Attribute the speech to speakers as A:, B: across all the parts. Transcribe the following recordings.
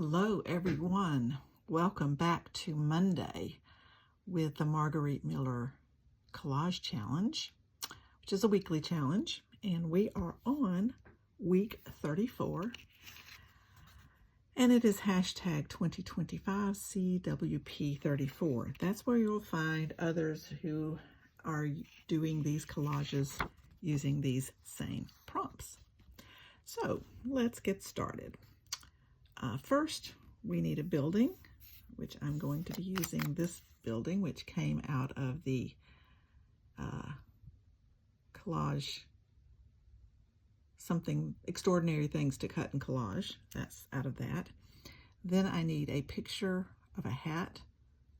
A: Hello everyone, welcome back to Monday with the Margarete Miller collage challenge, which is a weekly challenge, and we are on week 34 and it is hashtag 2025 CWP34. That's where you'll find others who are doing these collages using these same prompts. So let's get started. First, we need a building, which I'm going to be using this building, which came out of the collage, something extraordinary things to cut and collage. That's out of that. Then I need a picture of a hat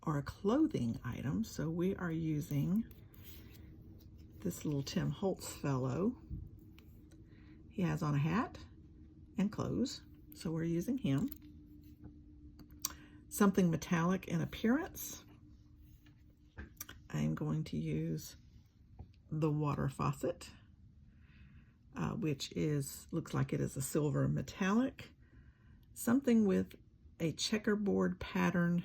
A: or a clothing item. So we are using this little Tim Holtz fellow. He has on a hat and clothes. So we're using him. Something metallic in appearance. I'm going to use the water faucet, which looks like it is a silver metallic. Something with a checkerboard pattern.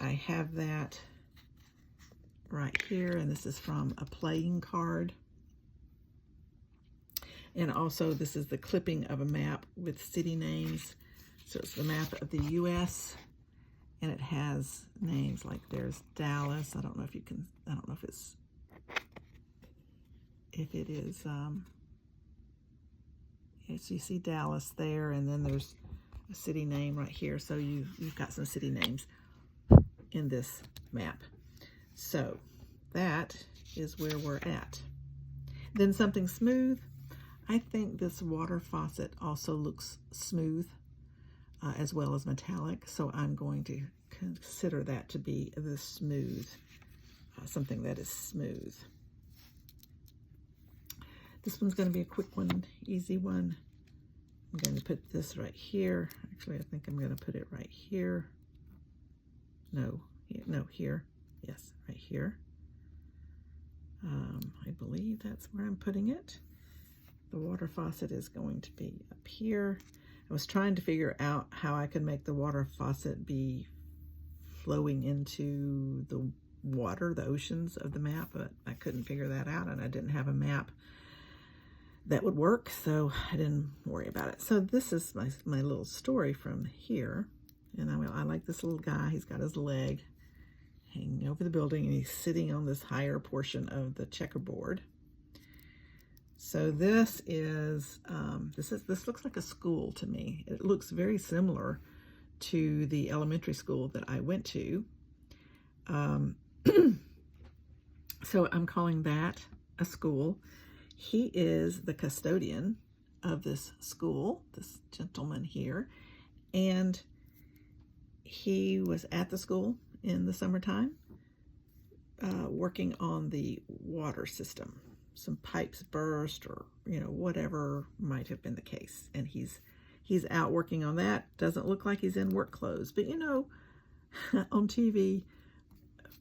A: I have that right here, and this is from a playing card. And also this is the clipping of a map with city names. So it's the map of the US, and it has names like there's Dallas. I don't know if you can, I don't know if it is, so you see Dallas there, and then there's a city name right here. So you've got some city names in this map. So that is where we're at. Then something smooth. I think this water faucet also looks smooth as well as metallic, so I'm going to consider that to be the smooth, something that is smooth. This one's going to be a quick one, easy one. I'm going to put this right here. Actually, I think I'm going to put it right here. No, here. Yes, right here. I believe that's where I'm putting it. The water faucet is going to be up here. I was trying to figure out how I could make the water faucet be flowing into the water, the oceans of the map, but I couldn't figure that out, and I didn't have a map that would work, so I didn't worry about it. So this is my little story from here, and I like this little guy. He's got his leg hanging over the building, and he's sitting on this higher portion of the checkerboard. So this looks like a school to me. It looks very similar to the elementary school that I went to. So I'm calling that a school. He is the custodian of this school, this gentleman here, and he was at the school in the summertime working on the water system. Some pipes burst, or whatever might have been the case, and he's out working on that. Doesn't look like he's in work clothes, but on TV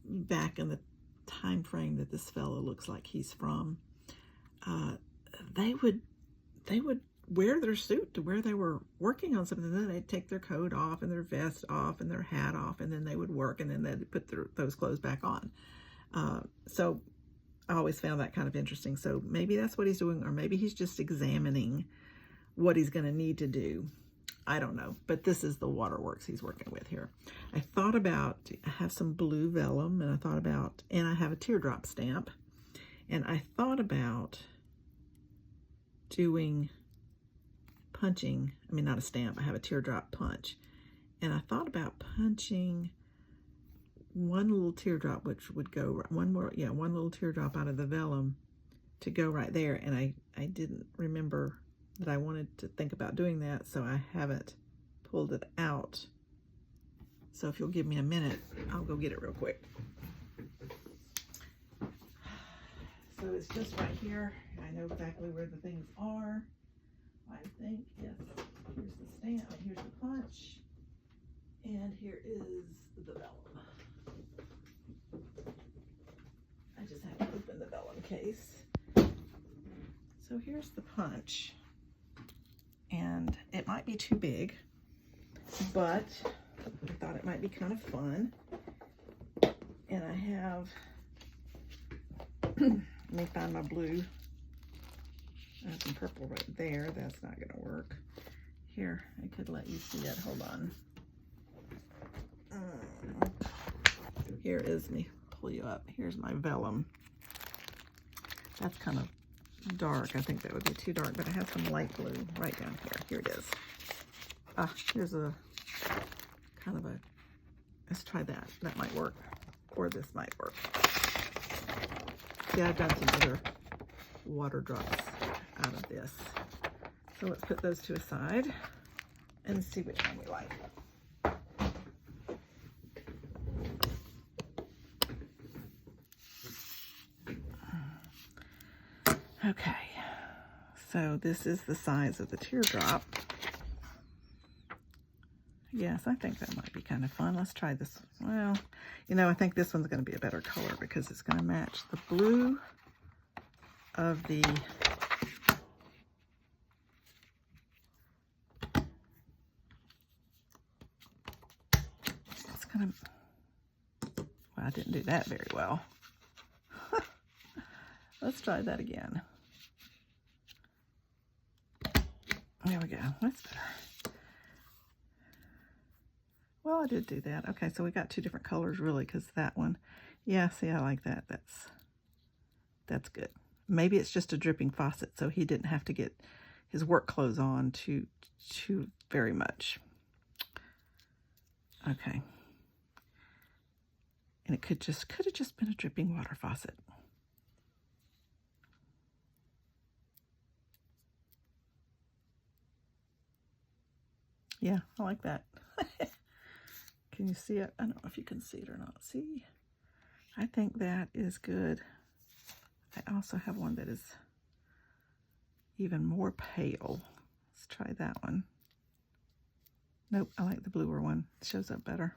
A: back in the time frame that this fellow looks like he's from, they would wear their suit to where they were working on something. Then they'd take their coat off and their vest off and their hat off, and then they would work, and then they'd put those clothes back on. So I always found that kind of interesting. So maybe that's what he's doing, or maybe he's just examining what he's going to need to do. I don't know, but this is the waterworks he's working with here. I have some blue vellum, and I have a teardrop stamp, and I thought about doing not a stamp, I have a teardrop punch, and I thought about punching one little teardrop, which would go one little teardrop out of the vellum to go right there, and I didn't remember that I wanted to think about doing that, so I haven't pulled it out. So if you'll give me a minute, I'll go get it real quick. So it's just right here. I know exactly where the things are. I think, yes, here's the stamp, and here's the punch, and here is the vellum. I just have to open the vellum case. So here's the punch, and it might be too big, but I thought it might be kind of fun. And I have, let me find my blue. I have some purple right there. That's not going to work. Here, I could let you see that. Hold on. Here is me. Pull you up. Here's my vellum. That's kind of dark. I think that would be too dark, but I have some light blue right down here. Here it is. Here's a kind of a, let's try that. That might work, or this might work. See, I've done some other water drops out of this. So let's put those two aside and see which one we like. Okay, so this is the size of the teardrop. Yes, I think that might be kind of fun. Let's try this. Well, you know, I think this one's going to be a better color because it's going to match the blue of the well, I didn't do that very well. Let's try that again. There we go. That's better. Well, I did do that. Okay, so we got two different colors really, because that one, yeah, see, I like that. That's good. Maybe it's just a dripping faucet, so he didn't have to get his work clothes on too very much. Okay. And it could have just been a dripping water faucet. Yeah, I like that. Can you see it? I don't know if you can see it or not. See? I think that is good. I also have one that is even more pale. Let's try that one. Nope, I like the bluer one. It shows up better.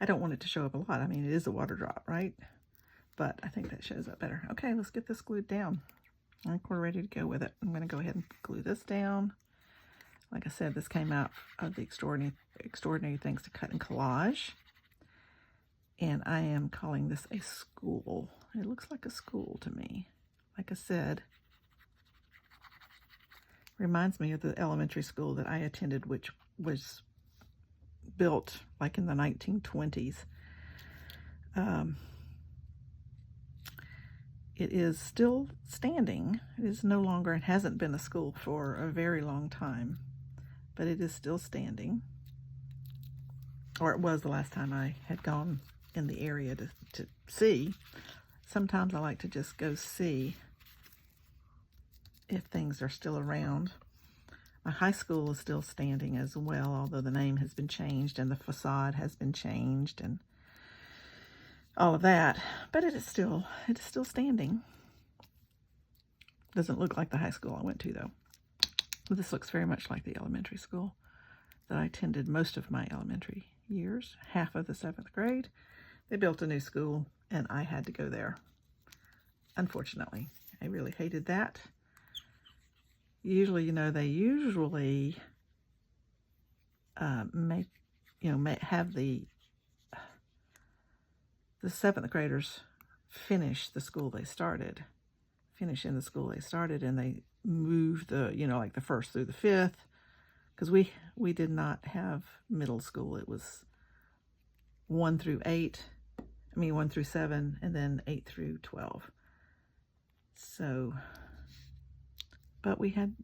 A: I don't want it to show up a lot. I mean, it is a water drop, right? But I think that shows up better. Okay, let's get this glued down. I think we're ready to go with it. I'm going to go ahead and glue this down. Like I said, this came out of the Extraordinary Things to Cut and Collage. And I am calling this a school. It looks like a school to me. Like I said, reminds me of the elementary school that I attended, which was built like in the 1920s. It is still standing. It is no longer, it hasn't been a school for a very long time, but it is still standing. Or it was the last time I had gone in the area to see. Sometimes I like to just go see if things are still around. My high school is still standing as well, although the name has been changed and the facade has been changed and all of that. But it is still standing. Doesn't look like the high school I went to, though. But this looks very much like the elementary school that I attended most of my elementary years, half of the 7th grade. They built a new school, and I had to go there. Unfortunately, I really hated that. Usually, you know, they usually have the 7th graders finish in the school they started, and they move like the 1st through the 5th, because we did not have middle school. It was 1 through 7, and then 8 through 12. So, but we had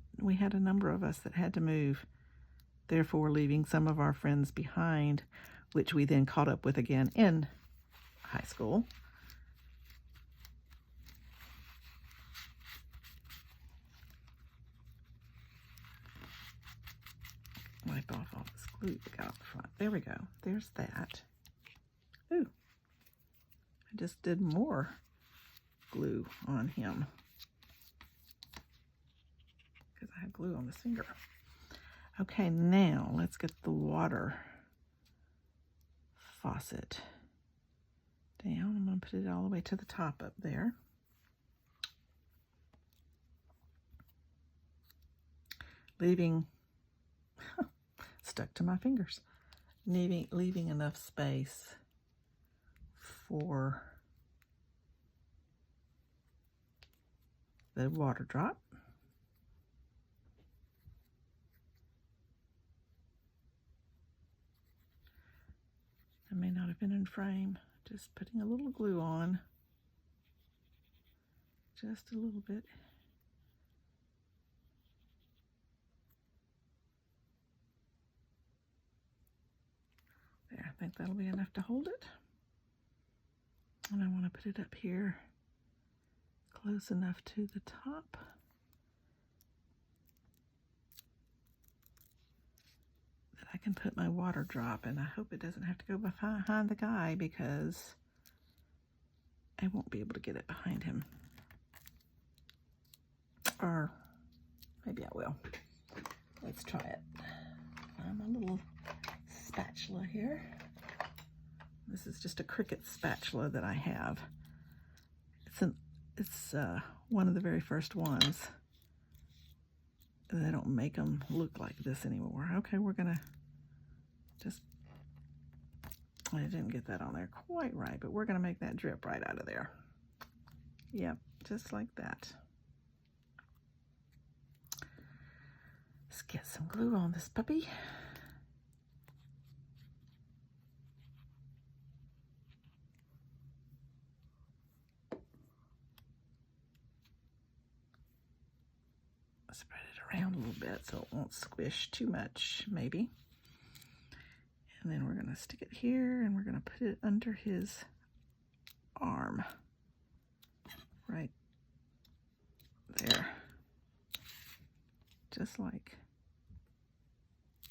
A: a number of us that had to move, therefore leaving some of our friends behind, which we then caught up with again in high school. Wipe off all this glue we got up front. There we go. There's that. Ooh, I just did more glue on him because I have glue on this finger. Okay, now let's get the water faucet down. I'm going to put it all the way to the top up there. Leaving stuck to my fingers. Leaving enough space for the water drop. That may not have been in frame. Just putting a little glue on. Just a little bit. There, I think that'll be enough to hold it. And I want to put it up here close enough to the top. That I can put my water drop, and I hope it doesn't have to go behind the guy because I won't be able to get it behind him. Or maybe I will. Let's try it. Find my little spatula here. This is just a Cricut spatula that I have. It's one of the very first ones. They don't make them look like this anymore. Okay, we're gonna just, I didn't get that on there quite right, but we're gonna make that drip right out of there. Yep, just like that. Let's get some glue on this puppy. Spread it around a little bit so it won't squish too much, maybe. And then we're going to stick it here, and we're going to put it under his arm. Right there. Just like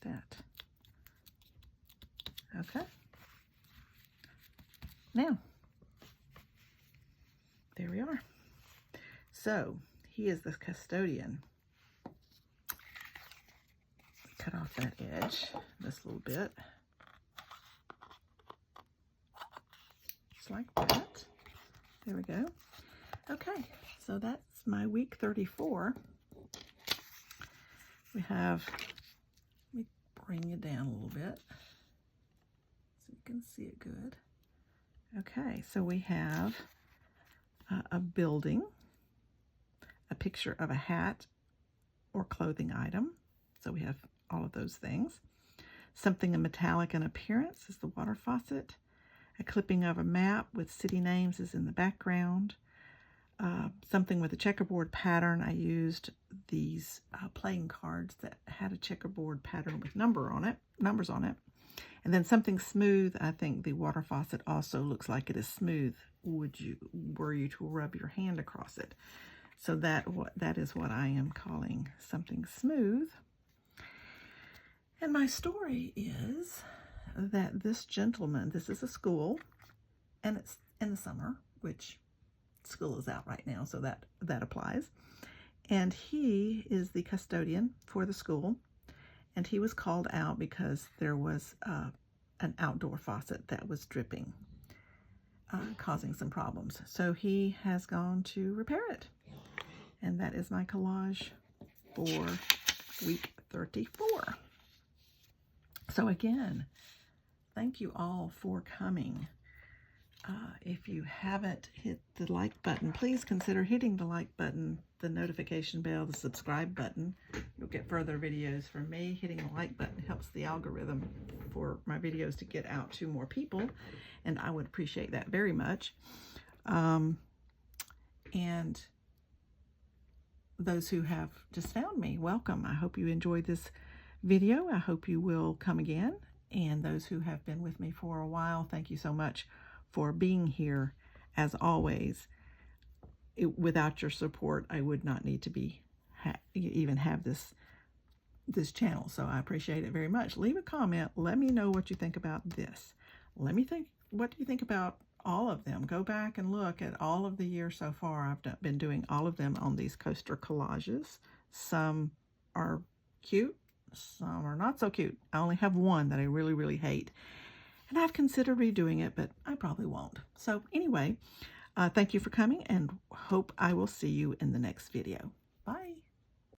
A: that. Okay. Now, there we are. So, he is the custodian. Cut off that edge, this little bit. Just like that. There we go. Okay, so that's my week 34. We have, let me bring it down a little bit so you can see it good. Okay, so we have a building, a picture of a hat or clothing item. So we have all of those things. Something metallic in appearance is the water faucet. A clipping of a map with city names is in the background. Something with a checkerboard pattern. I used these playing cards that had a checkerboard pattern with numbers on it. And then something smooth. I think the water faucet also looks like it is smooth were you to rub your hand across it. So that is what I am calling something smooth. And my story is that this gentleman, this is a school, and it's in the summer, which school is out right now, so that applies. And he is the custodian for the school, and he was called out because there was an outdoor faucet that was dripping, causing some problems. So he has gone to repair it. And that is my collage for week 34. So again, thank you all for coming. If you haven't hit the like button, please consider hitting the like button, the notification bell, the subscribe button. You'll get further videos from me. Hitting the like button helps the algorithm for my videos to get out to more people, and I would appreciate that very much. And those who have just found me, welcome. I hope you enjoyed this video. I hope you will come again. And those who have been with me for a while, thank you so much for being here. As always, without your support, I would not need to be even have this channel. So I appreciate it very much. Leave a comment. Let me know what you think about this. Let me think, what do you think about all of them? Go back and look at all of the years so far. I've been doing all of them on these coaster collages. Some are cute, some are not so cute. I only have one that I really, really hate. And I've considered redoing it, but I probably won't. So anyway, thank you for coming, and hope I will see you in the next video.